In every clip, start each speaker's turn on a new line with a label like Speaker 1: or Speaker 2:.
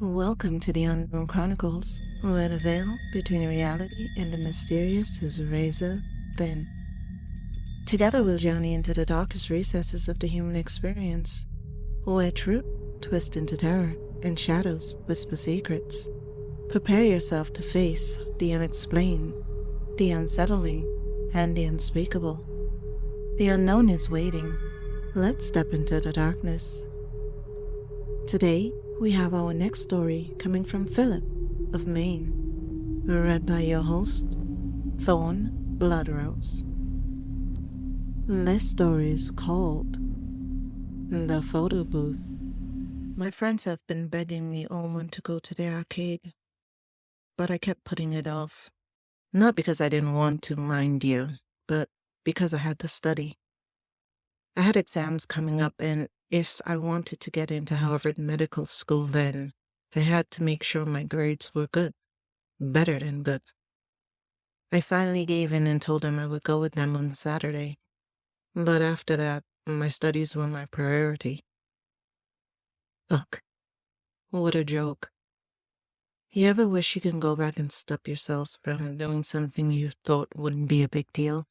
Speaker 1: Welcome to the Unknown Chronicles, where the veil between reality and the mysterious is razor thin. Together we'll journey into the darkest recesses of the human experience, where truth twists into terror and shadows whisper secrets. Prepare yourself to face the unexplained, the unsettling, and the unspeakable. The unknown is waiting. Let's step into the darkness. Today, we have our next story coming from Phillip of Maine, read by your host, Thorne Bloodrose. This story is called The Photo Booth. My friends have been begging me all month to go to the arcade, but I kept putting it off. Not because I didn't want to, mind you, but because I had to study. I had exams coming up, and if I wanted to get into Harvard Medical School then, I had to make sure my grades were good. Better than good. I finally gave in and told them I would go with them on Saturday. But after that, my studies were my priority. Look, what a joke. You ever wish you could go back and stop yourself from doing something you thought wouldn't be a big deal?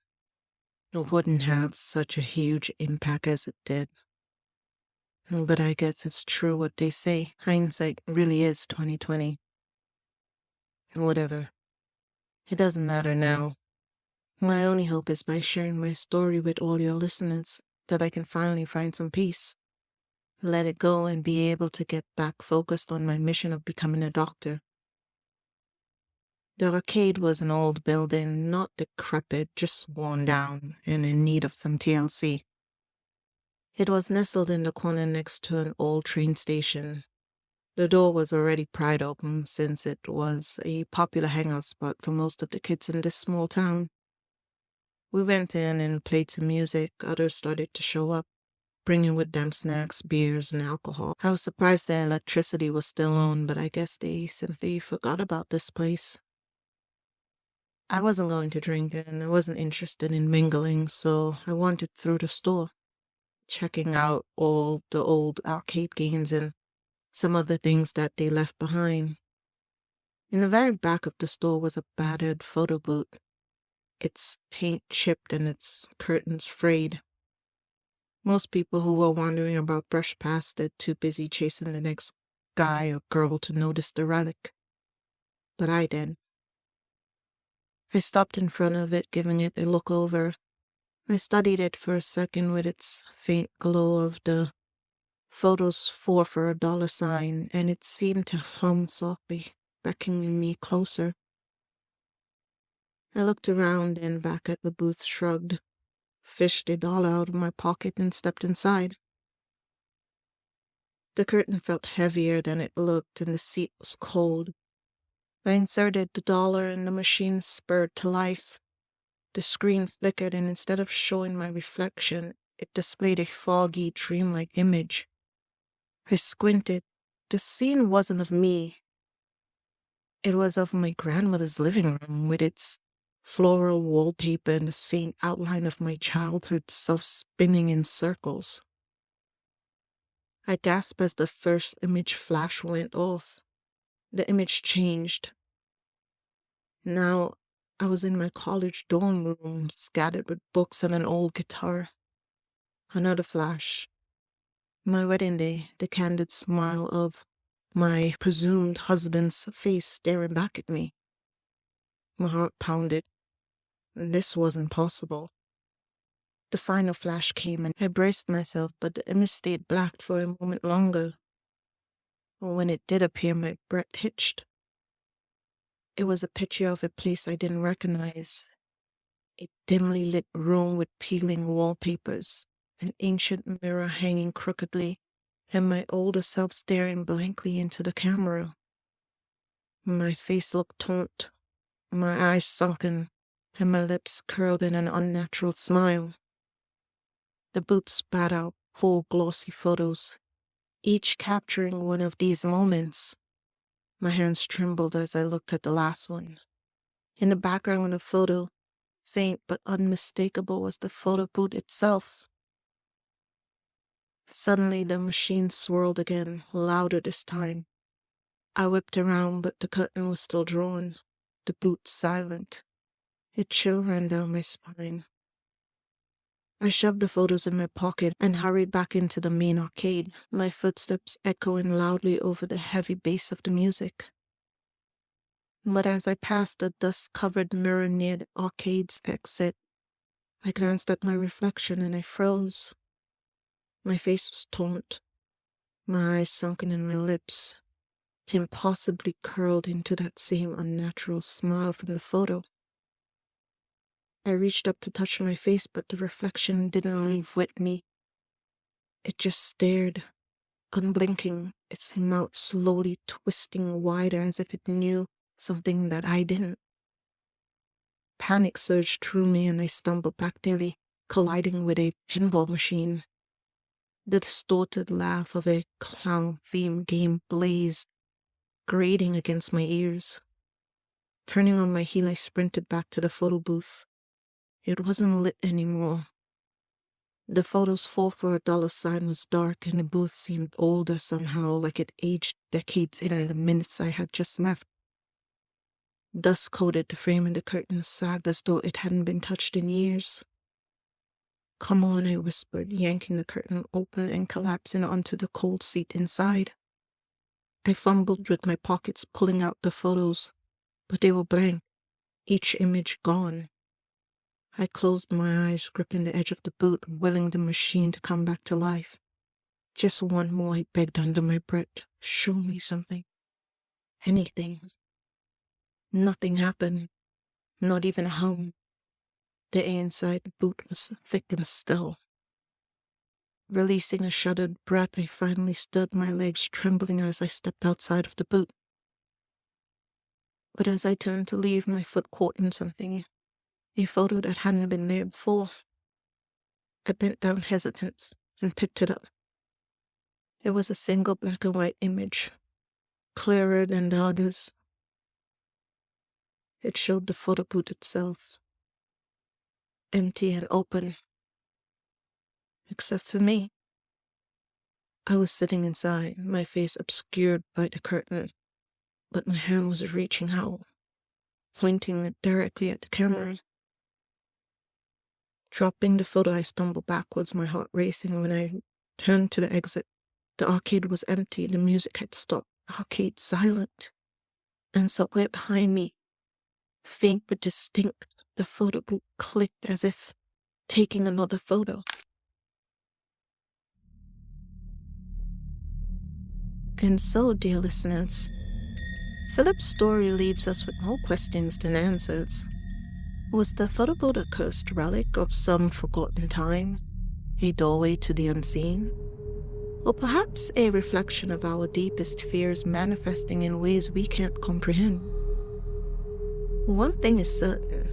Speaker 1: It wouldn't have such a huge impact as it did. But I guess it's true what they say. Hindsight really is 20/20. Whatever. It doesn't matter now. My only hope is by sharing my story with all your listeners that I can finally find some peace. Let it go and be able to get back focused on my mission of becoming a doctor. The arcade was an old building, not decrepit, just worn down and in need of some TLC. It was nestled in the corner next to an old train station. The door was already pried open since it was a popular hangout spot for most of the kids in this small town. We went in and played some music. Others started to show up, bringing with them snacks, beers, and alcohol. I was surprised the electricity was still on, but I guess they simply forgot about this place. I wasn't going to drink and I wasn't interested in mingling, so I wandered through the store, checking out all the old arcade games and some of the things that they left behind. In the very back of the store was a battered photo booth, its paint chipped and its curtains frayed. Most people who were wandering about brushed past it, too busy chasing the next guy or girl to notice the relic. But I did. I stopped in front of it, giving it a look over. I studied it for a second with its faint glow of the photos 4 for a dollar sign, and it seemed to hum softly, beckoning me closer. I looked around and back at the booth, shrugged, fished $1 out of my pocket, and stepped inside. The curtain felt heavier than it looked, and the seat was cold. I inserted the $1 and the machine spurred to life. The screen flickered, and instead of showing my reflection, it displayed a foggy, dreamlike image. I squinted. The scene wasn't of me. It was of my grandmother's living room, with its floral wallpaper and the faint outline of my childhood self spinning in circles. I gasped as the first image flash went off. The image changed. Now I was in my college dorm room, scattered with books and an old guitar. Another flash. My wedding day, the candid smile of my presumed husband's face staring back at me. My heart pounded. This wasn't possible. The final flash came and I braced myself, but the image stayed black for a moment longer. When it did appear, my breath hitched. It was a picture of a place I didn't recognize. A dimly lit room with peeling wallpapers, an ancient mirror hanging crookedly, and my older self staring blankly into the camera. My face looked taut, my eyes sunken, and my lips curled in an unnatural smile. The booth spat out 4 glossy photos, each capturing one of these moments. My hands trembled as I looked at the last one. In the background of the photo, faint but unmistakable, was the photo booth itself. Suddenly the machine swirled again, louder this time. I whipped around, but the curtain was still drawn, the boot silent. A chill ran down my spine. I shoved the photos in my pocket and hurried back into the main arcade, my footsteps echoing loudly over the heavy bass of the music. But as I passed the dust-covered mirror near the arcade's exit, I glanced at my reflection and I froze. My face was taut, my eyes sunken in my lips, impossibly curled into that same unnatural smile from the photo. I reached up to touch my face, but the reflection didn't leave with me. It just stared, unblinking, its mouth slowly twisting wider as if it knew something that I didn't. Panic surged through me and I stumbled back, nearly colliding with a pinball machine. The distorted laugh of a clown-themed game blazed, grating against my ears. Turning on my heel, I sprinted back to the photo booth. It wasn't lit anymore. The photos for $4 sign was dark and the booth seemed older somehow, like it aged decades in the minutes I had just left. Dust coated the frame and the curtain sagged as though it hadn't been touched in years. "Come on," I whispered, yanking the curtain open and collapsing onto the cold seat inside. I fumbled with my pockets, pulling out the photos, but they were blank, each image gone. I closed my eyes, gripping the edge of the boot, willing the machine to come back to life. "Just one more," I begged under my breath. "Show me something. Anything." Nothing happened, not even a hum. The air inside the boot was thick and still. Releasing a shuddered breath, I finally stood, my legs trembling as I stepped outside of the boot. But as I turned to leave, my foot caught in something, a photo that hadn't been there before. I bent down hesitant and picked it up. It was a single black and white image, clearer than the others. It showed the photo booth itself, empty and open, except for me. I was sitting inside, my face obscured by the curtain, but my hand was reaching out, pointing it directly at the camera. Dropping the photo, I stumbled backwards, my heart racing. When I turned to the exit, the arcade was empty, the music had stopped, the arcade silent. And somewhere behind me, faint but distinct, the photo booth clicked as if taking another photo. And so, dear listeners, Philip's story leaves us with more questions than answers. Was the photo booth a cursed relic of some forgotten time, a doorway to the unseen, or perhaps a reflection of our deepest fears manifesting in ways we can't comprehend? One thing is certain,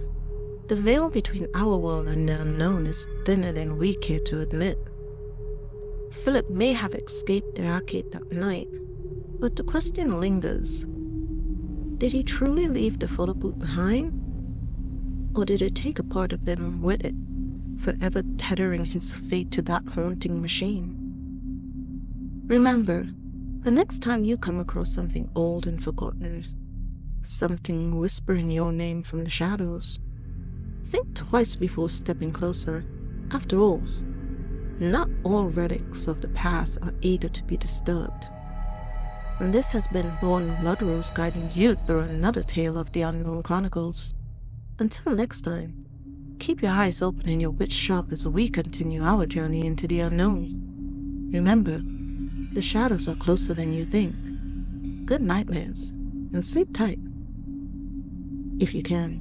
Speaker 1: the veil between our world and the unknown is thinner than we care to admit. Philip may have escaped the arcade that night, but the question lingers. Did he truly leave the photo booth behind? Or did it take a part of them with it, forever tethering his fate to that haunting machine? Remember, the next time you come across something old and forgotten, something whispering your name from the shadows, think twice before stepping closer. After all, not all relics of the past are eager to be disturbed. And this has been Thorne Bloodrose guiding you through another tale of the Unknown Chronicles. Until next time, keep your eyes open and your wits sharp as we continue our journey into the unknown. Remember, the shadows are closer than you think. Good nightmares, and sleep tight, if you can.